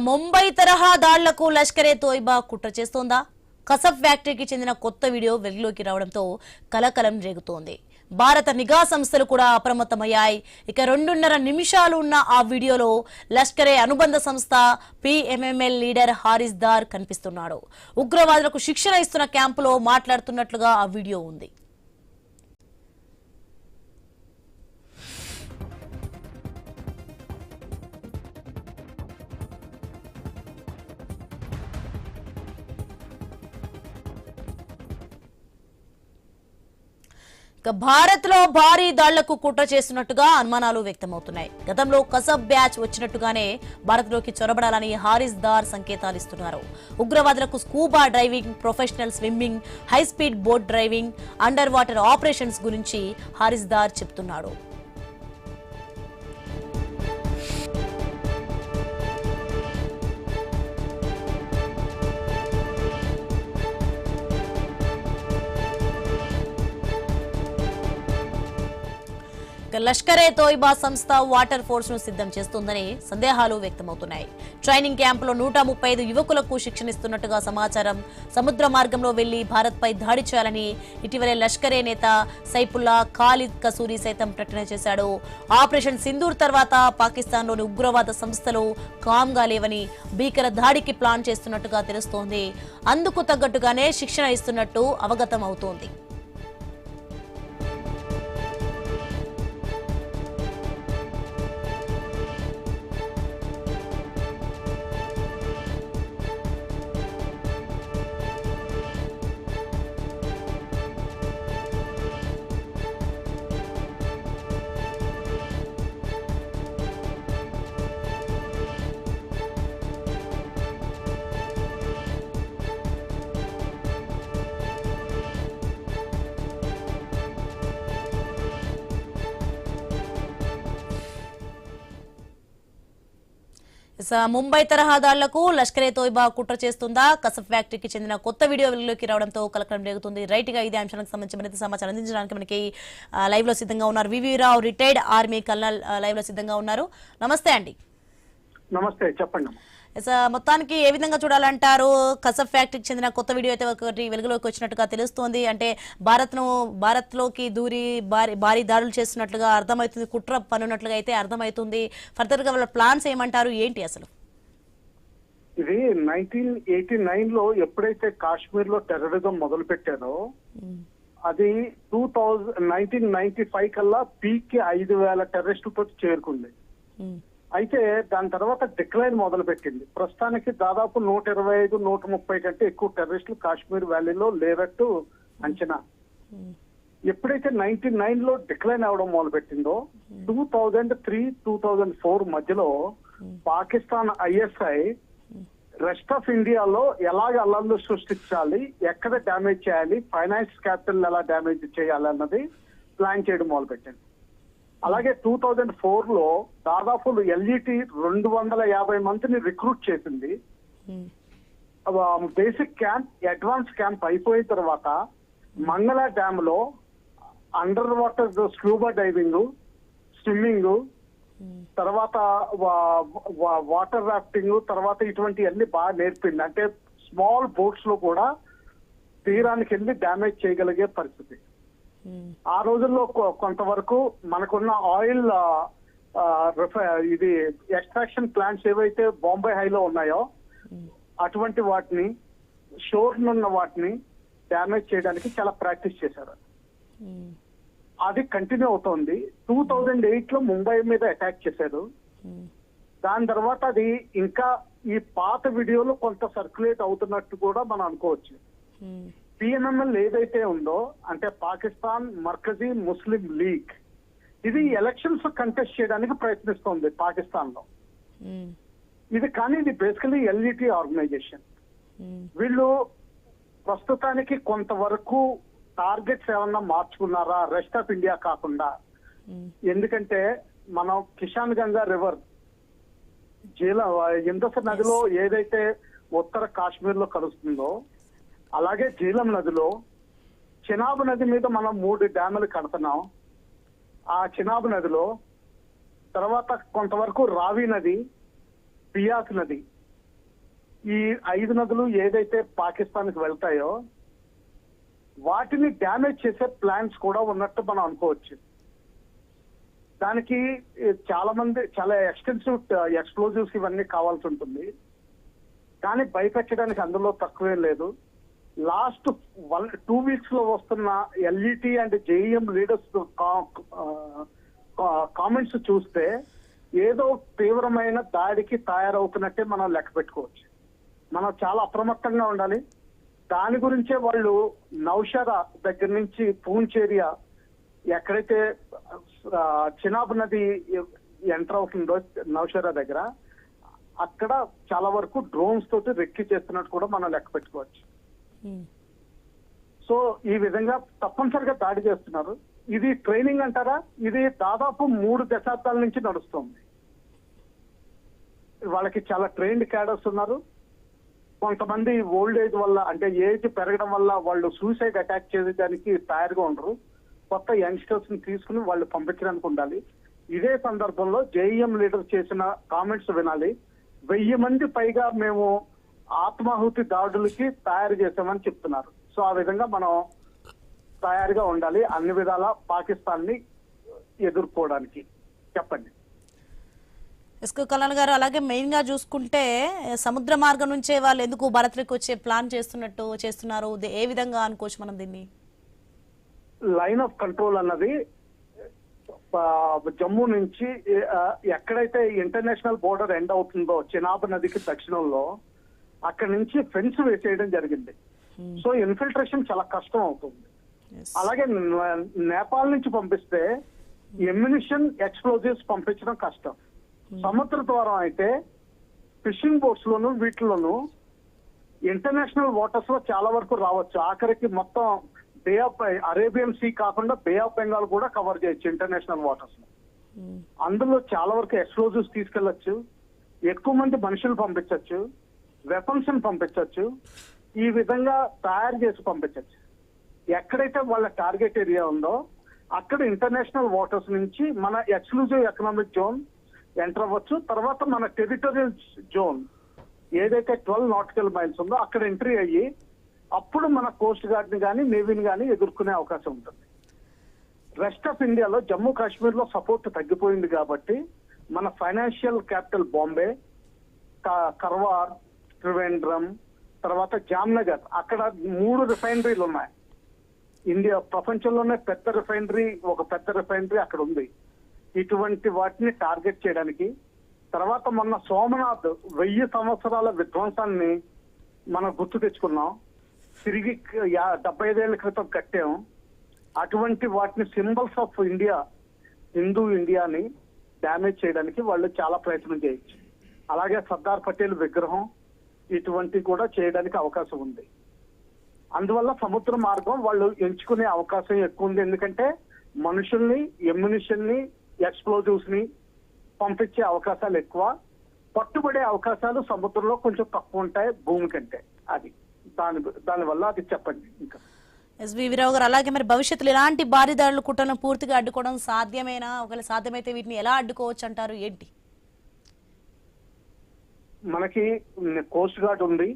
ముంబై తరహా దాళ్లకు లష్కరే తోయిబా కుట్ర చేస్తోందా? కసబ్ ఫ్యాక్టరీకి చెందిన కొత్త వీడియో వెలుగులోకి రావడంతో కలకలం రేగుతోంది. భారత నిఘా సంస్థలు కూడా అప్రమత్తమయ్యాయి. ఇక 2.5 నిమిషాలు ఉన్న ఆ వీడియోలో లష్కరే అనుబంధ సంస్థ పిఎంఎంఎల్ లీడర్ హారిస్ దార్ కనిపిస్తున్నాడు. ఉగ్రవాదులకు శిక్షణ ఇస్తున్న క్యాంపులో మాట్లాడుతున్నట్లుగా ఆ వీడియో ఉంది. భారత్ లో భారీ దాళ్లకు కుట్ర చేస్తున్నట్టుగా అనుమానాలు వ్యక్తమవుతున్నాయి. గతంలో కసబ్ బ్యాచ్ వచ్చినట్టుగానే భారత్ లోకి చొరబడాలని హారిస్ దార్ సంకేతాలు ఇస్తున్నారు. ఉగ్రవాదులకు scuba driving, professional swimming, high speed boat driving, under water operations గురించి హారిస్ దార్ చెప్తున్నాడు. లష్కరే తోయిబా సంస్థ వాటర్ ఫోర్స్ ను సిద్ధం చేస్తోందని సందేహాలు వ్యక్తమవుతున్నాయి. ట్రైనింగ్ క్యాంపులో 135 యువకులకు శిక్షణ ఇస్తున్నట్టుగా సమాచారం. సముద్ర మార్గంలో వెళ్లి భారత్ పై దాడి చేయాలని ఇటీవలే లష్కరే నేత సైఫుల్లా ఖాలిద్ కసూరి సైతం ప్రకటన చేశాడు. ఆపరేషన్ సింధూర్ తర్వాత పాకిస్తాన్లోని ఉగ్రవాద సంస్థలు కామ్గా లేవని, భీకర దాడికి ప్లాన్ చేస్తున్నట్టుగా తెలుస్తోంది. అందుకు తగ్గట్టుగానే శిక్షణ ఇస్తున్నట్టు అవగతం అవుతోంది. ముంబై తరహా దాళ్లకు లష్కరే తోయిబా కుట్ర చేస్తుందా? కసబ్ ఫ్యాక్టరీకి చెందిన కొత్త వీడియో వెలుగులోకి రావడంతో కలకలం రేగుతుంది. రైట్ గా ఇదే అంశానికి సంబంధించి మరింత సమాచారం అందించడానికి మనకి లైవ్ లో సిద్ధంగా ఉన్నారు వివి రావు, రిటైర్డ్ ఆర్మీ కల్నల్, లైవ్ లో సిద్ధంగా ఉన్నారు. నమస్తే అండి. నమస్తే, చెప్పండి. మొత్తానికి ఏ విధంగా చూడాలంటారు? కసబ్ ఫ్యాక్టరీకి చెందిన కొత్త వీడియో అయితే ఒకటి వెలుగులోకి వచ్చినట్టుగా తెలుస్తోంది. అంటే భారత్ లోకి దూరి భారీ దాడులు చేస్తున్నట్లుగా అర్థమవుతుంది, కుట్ర పన్నున్నట్లుగా అయితే అర్థమవుతుంది. ఫర్దర్ గా వాళ్ళ ప్లాన్స్ ఏమంటారు, ఏంటి అసలు? ఇది 1989లో ఎప్పుడైతే కాశ్మీర్ లో టెర్రరిజం మొదలు పెట్టారో అది 1995 కల్లా పీక్ కి 5,000 టెర్రరిస్టులతో చేరుకుంది. అయితే దాని తర్వాత డిక్లైన్ మొదలు పెట్టింది. ప్రస్తుతానికి దాదాపు 125-130 కంటే ఎక్కువ టెర్రరిస్టులు కాశ్మీర్ వ్యాలీలో లేనట్టు అంచనా. ఎప్పుడైతే 99లో డిక్లైన్ అవడం మొదలు పెట్టిందో 2003-2004 మధ్యలో పాకిస్తాన్ ఐఎస్ఐ రెస్ట్ ఆఫ్ ఇండియాలో ఎలాగ అల్లర్లు సృష్టించాలి, ఎక్కడ డ్యామేజ్ చేయాలి, ఫైనాన్స్ క్యాపిటల్ ఎలా డ్యామేజ్ చేయాలి అన్నది ప్లాన్ చేయడం మొదలు పెట్టింది. అలాగే 2004లో దాదాపు ఎల్ఈటి 250 మందిని రిక్రూట్ చేసింది. బేసిక్ క్యాంప్, అడ్వాన్స్ క్యాంప్ అయిపోయిన తర్వాత మంగళ డ్యామ్ లో under water scuba diving, swimming, తర్వాత వాటర్ రాఫ్టింగ్, తర్వాత ఇటువంటి అన్ని బాగా నేర్పింది. అంటే స్మాల్ బోట్స్ లో కూడా తీరానికి వెళ్ళి డ్యామేజ్ చేయగలిగే పరిస్థితి. ఆ రోజుల్లో కొంతవరకు మనకున్న ఆయిల్ ఇది ఎక్స్ట్రాక్షన్ ప్లాంట్స్ ఏవైతే బాంబే హైలో ఉన్నాయో అటువంటి వాటిని, షోర్ ఉన్న వాటిని డ్యామేజ్ చేయడానికి చాలా ప్రాక్టీస్ చేశారు. అది కంటిన్యూ అవుతోంది. 2008లో ముంబై మీద అటాక్ చేశారు. దాని తర్వాత అది ఇంకా ఈ పాత వీడియోలు కొంత సర్క్యులేట్ అవుతున్నట్టు కూడా మనం అనుకోవచ్చు. పిఎంఎంఎల్ ఏదైతే ఉందో అంటే పాకిస్తాన్ మర్కజీ ముస్లిం లీగ్, ఇది ఎలక్షన్స్ కంటెస్ట్ చేయడానికి ప్రయత్నిస్తోంది పాకిస్తాన్ లో. ఇది బేసికలీ ఎల్ఈటి ఆర్గనైజేషన్. వీళ్ళు ప్రస్తుతానికి కొంతవరకు టార్గెట్స్ ఏమన్నా మార్చుకున్నారా రెస్ట్ ఆఫ్ ఇండియా కాకుండా? ఎందుకంటే మనం కిషాన్ గంగా రివర్ ఇందస్ నదిలో ఏదైతే ఉత్తర కాశ్మీర్ లో కలుస్తుందో, అలాగే జీలం నదిలో చినాబ్ నది మీద మనం 3 డ్యాములు కడుతున్నాం. ఆ చినాబ్ నదిలో తర్వాత కొంతవరకు రావి నది, బియాస్ నది, ఈ 5 నదులు ఏదైతే పాకిస్తాన్కి వెళ్తాయో వాటిని డ్యామేజ్ చేసే ప్లాన్స్ కూడా ఉన్నట్టు మనం అనుకోవచ్చు. దానికి చాలా ఎక్స్టెన్సివ్ ఎక్స్ప్లోజివ్స్ ఇవన్నీ కావాల్సి ఉంటుంది. కానీ భయపెట్టడానికి అందులో తక్కువేం లేదు. లాస్ట్ 2 వీక్స్ లో వస్తున్న LET and JEM leaders comments చూస్తే ఏదో తీవ్రమైన దాడికి తయారవుతున్నట్టే మనం లెక్క పెట్టుకోవచ్చు. మనం చాలా అప్రమత్తంగా ఉండాలి. దాని గురించే వాళ్ళు నౌషరా దగ్గర నుంచి పూంచేరియా ఎక్కడైతే చినాబ్ నది ఎంటర్ అవుతుందో నౌషరా దగ్గర, అక్కడ చాలా వరకు డ్రోన్స్ తోటి రెక్కి చేస్తున్నట్టు కూడా మనం లెక్క పెట్టుకోవచ్చు. సో ఈ విధంగా తప్పనిసరిగా దాడి చేస్తున్నారు. ఇది ట్రైనింగ్ అంటారా? ఇది దాదాపు 3 దశాబ్దాల నుంచి నడుస్తుంది. వాళ్ళకి చాలా ట్రైన్డ్ క్యాడర్స్ ఉన్నారు. కొంతమంది ఓల్డ్ ఏజ్ వల్ల, అంటే ఏజ్ పెరగడం వల్ల వాళ్ళు సూసైడ్ అటాక్ చేయడానికి తయారుగా ఉండరు. కొత్త యంగ్స్టర్స్ ని తీసుకుని వాళ్ళు పంపించడానికి ఉండాలి. ఇదే సందర్భంలో జేఈఎం లీడర్ చేసిన కామెంట్స్ వినాలి. 1000 మంది పైగా మేము ఆత్మాహుతి దాడులకి తయారు చేశామని చెప్తున్నారు. సో ఆ విధంగా మనం తయారుగా ఉండాలి అన్ని విధాల పాకిస్తాన్ ని ఎదుర్కోవడానికి. చెప్పండి. ఎస్కు కళ్యాణ్ గారు, అలాగే మెయిన్ గా చూసుకుంటే సముద్ర మార్గం నుంచే వాళ్ళు ఎందుకు భారత్లోకి వచ్చే ప్లాన్ చేస్తున్నారు? ఏ విధంగా అనుకోవచ్చు మనం దీన్ని? లైన్ ఆఫ్ కంట్రోల్ అన్నది జమ్మూ నుంచి ఎక్కడైతే ఇంటర్నేషనల్ బోర్డర్ ఎండ్ అవుతుందో చినాబ్ నదికి దక్షిణంలో, అక్కడి నుంచి ఫెన్స్ వేసేయడం జరిగింది. సో ఇన్ఫిల్ట్రేషన్ చాలా కష్టం అవుతుంది. అలాగే నేపాల్ నుంచి పంపిస్తే ఎమ్యునిషన్, ఎక్స్ప్లోజివ్స్ పంపించడం కష్టం. సముద్ర ద్వారం అయితే ఫిషింగ్ బోట్స్ లోను వీటిలోను ఇంటర్నేషనల్ వాటర్స్ లో చాలా వరకు రావచ్చు. ఆఖరికి మొత్తం బే ఆఫ్ అరేబియన్ సీ కాకుండా బే ఆఫ్ బెంగాల్ కూడా కవర్ చేయొచ్చు ఇంటర్నేషనల్ వాటర్స్ లో. అందులో చాలా వరకు ఎక్స్ప్లోజివ్స్ తీసుకెళ్లొచ్చు, ఎక్కువ మంది మనుషులు పంపించవచ్చు, వెపన్స్ పంపించవచ్చు. ఈ విధంగా తయారు చేసి పంపించవచ్చు. ఎక్కడైతే వాళ్ళ టార్గెట్ ఏరియా ఉందో అక్కడ ఇంటర్నేషనల్ వాటర్స్ నుంచి మన ఎక్స్క్లూజివ్ ఎకనామిక్ జోన్ ఎంటర్ అవ్వచ్చు. తర్వాత మన టెరిటోరియల్ జోన్ ఏదైతే 12 నాటికల్ మైల్స్ ఉందో అక్కడ ఎంట్రీ అయ్యి అప్పుడు మన కోస్ట్ గార్డ్ ని కానీ నేవీని కానీ ఎదుర్కొనే అవకాశం ఉంటుంది. రెస్ట్ ఆఫ్ ఇండియాలో జమ్మూ కాశ్మీర్ లో సపోర్ట్ తగ్గిపోయింది కాబట్టి మన ఫైనాన్షియల్ క్యాపిటల్ బాంబే, కర్వార్, త్రివేంద్రం, తర్వాత జామ్నగర్, అక్కడ 3 రిఫైనరీలు ఉన్నాయి. ఇండియా ప్రపంచంలోనే పెద్ద రిఫైనరీ అక్కడ ఉంది. ఇటువంటి వాటిని టార్గెట్ చేయడానికి, తర్వాత మొన్న సోమనాథ్ 1000 సంవత్సరాల విధ్వంసాన్ని మనం గుర్తు తెచ్చుకున్నాం. తిరిగి 75 ఏళ్ల క్రితం కట్టాం. అటువంటి వాటిని సింబల్స్ ఆఫ్ ఇండియా, హిందూ ఇండియాని డ్యామేజ్ చేయడానికి వాళ్ళు చాలా ప్రయత్నం చేయొచ్చు. అలాగే సర్దార్ పటేల్ విగ్రహం ఇటువంటి కూడా చేయడానికి అవకాశం ఉంది. అందువల్ల సముద్ర మార్గం వాళ్ళు ఎంచుకునే అవకాశం ఎక్కువ ఉంది. ఎందుకంటే మనుషుల్ని, ఎమ్యునిషన్ ని, ఎక్స్ప్లోజివ్స్ ని పంపించే అవకాశాలు ఎక్కువ, పట్టుబడే అవకాశాలు సముద్రంలో కొంచెం తక్కువ ఉంటాయి భూమి కంటే. అది దానివల్ల అది చెప్పండి. ఇంకా ఎస్వి వీరావు గారు, అలాగే మరి భవిష్యత్తులో ఇలాంటి భారీ దాడులు కుట్రను పూర్తిగా అడ్డుకోవడం సాధ్యమేనా? ఒకవేళ సాధ్యమైతే వీటిని ఎలా అడ్డుకోవచ్చు అంటారు? ఏంటి? మనకి కోస్ట్ గార్డ్ ఉంది,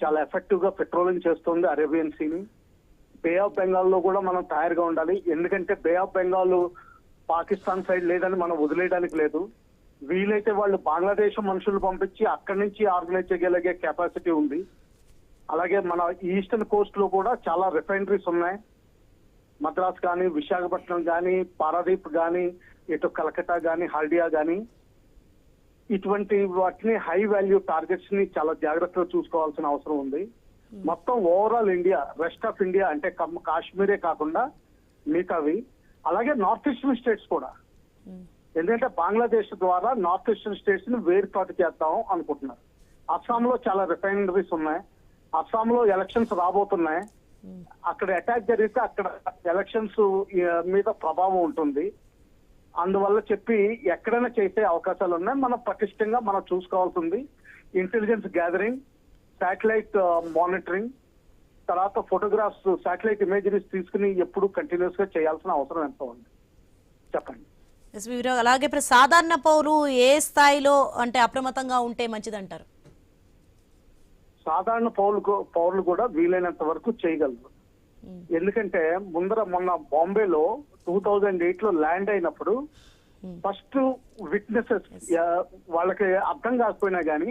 చాలా ఎఫెక్టివ్ గా పెట్రోలింగ్ చేస్తుంది అరేబియన్ సీని. బే ఆఫ్ బెంగాల్ లో కూడా మనం తయారుగా ఉండాలి. ఎందుకంటే బే ఆఫ్ బెంగాల్ పాకిస్తాన్ సైడ్ లేదని మనం వదిలేయడానికి లేదు. వీలైతే వాళ్ళు బంగ్లాదేశ్ మనుషులు పంపించి అక్కడి నుంచి ఆర్గనైజ్ చేయగలిగే కెపాసిటీ ఉంది. అలాగే మన ఈస్టర్న్ కోస్ట్ లో కూడా చాలా రిఫైనరీస్ ఉన్నాయి. మద్రాస్ కానీ, విశాఖపట్నం కానీ, పారాదీప్ కానీ, ఇటు కలకత్తా కానీ, హల్దియా కానీ, ఇటువంటి వాటిని హై వాల్యూ టార్గెట్స్ ని చాలా జాగ్రత్తగా చూసుకోవాల్సిన అవసరం ఉంది. మొత్తం overall India, rest of India అంటే కాశ్మీరే కాకుండా మిగతావి, అలాగే నార్త్ ఈస్టర్న్ స్టేట్స్ కూడా. ఎందుకంటే బంగ్లాదేశ్ ద్వారా నార్త్ ఈస్టర్న్ స్టేట్స్ ని వేరుపాటు చేద్దాం అనుకుంటున్నారు. అస్సాంలో చాలా రిఫైనరీస్ ఉన్నాయి. అస్సాంలో ఎలక్షన్స్ రాబోతున్నాయి. అక్కడ అటాక్ జరిగితే అక్కడ ఎలక్షన్స్ మీద ప్రభావం ఉంటుంది. అందువల్ల చెప్పి ఎక్కడైనా చేసే అవకాశాలు ఉన్నాయి. మనం పటిష్టంగా మనం చూసుకోవాల్సింది ఇంటెలిజెన్స్ గ్యాదరింగ్, శాటిలైట్ మానిటరింగ్, తర్వాత ఫోటోగ్రాఫ్స్, శాటిలైట్ ఇమేజరీస్ తీసుకుని ఎప్పుడు కంటిన్యూస్ గా చేయాల్సిన అవసరం ఎంత ఉంది? చెప్పండి. ఎస్ వీరరావు, అలాగే ఇప్పుడు సాధారణ పౌరులు ఏ స్థాయిలో అంటే అప్రమత్తంగా ఉంటే మంచిదంటారు? సాధారణ పౌరులు కూడా వీలైనంత వరకు చేయగలరు. ఎందుకంటే మొన్న బాంబేలో 2008 లో ల్యాండ్ అయినప్పుడు ఫస్ట్ విట్నెసెస్ వాళ్ళకి అర్థం కాకపోయినా గానీ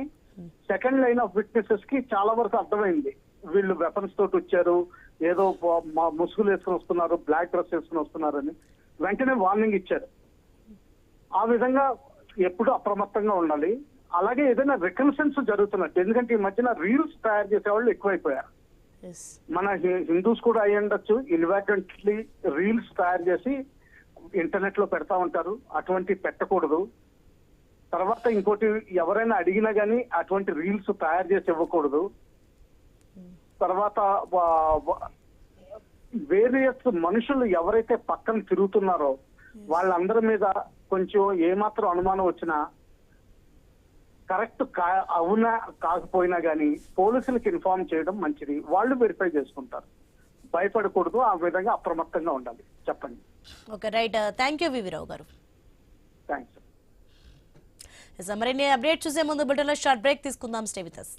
సెకండ్ లైన్ ఆఫ్ విట్నెసెస్ కి చాలా వరకు అర్థమైంది. వీళ్ళు వెపన్స్ తోటి వచ్చారు, ఏదో ముసుగులు వేసుకుని వస్తున్నారు, బ్లాక్ డ్రెస్ వేసుకుని వస్తున్నారని వెంటనే వార్నింగ్ ఇచ్చారు. ఆ విధంగా ఎప్పుడు అప్రమత్తంగా ఉండాలి. అలాగే ఏదైనా రికన్సెన్స్ జరుగుతున్నట్టు, ఎందుకంటే ఈ మధ్యన రీల్స్ తయారు చేసే వాళ్ళు ఎక్కువైపోయారు. మన హిందూస్ కూడా అయి ఉండొచ్చు, ఇన్వాడెంట్లీ రీల్స్ తయారు చేసి ఇంటర్నెట్ లో పెడతా ఉంటారు. అటువంటి పెట్టకూడదు. తర్వాత ఇంకోటి, ఎవరైనా అడిగినా గానీ అటువంటి రీల్స్ తయారు చేసి ఇవ్వకూడదు. తర్వాత వేరియస్ మనుషులు ఎవరైతే పక్కన తిరుగుతున్నారో వాళ్ళందరి మీద కొంచెం ఏమాత్రం అనుమానం వచ్చినా కరెక్ట్ అవునా కాకపోయినా గానీ పోలీసులకు ఇన్ఫార్మ్ చేయడం మంచిది. వాళ్ళు వెరిఫై చేసుకుంటారు. భయపడకూడదు. ఆ విధంగా అప్రమత్తంగా ఉండాలి. చెప్పండి. Okay, right. Thank you V V Rao గారు. థ్యాంక్స్. మరిన్ని అప్డేట్ చూసే ముందు బులెటిన్లో షార్ట్ బ్రేక్ తీసుకుందాం. Stay with us.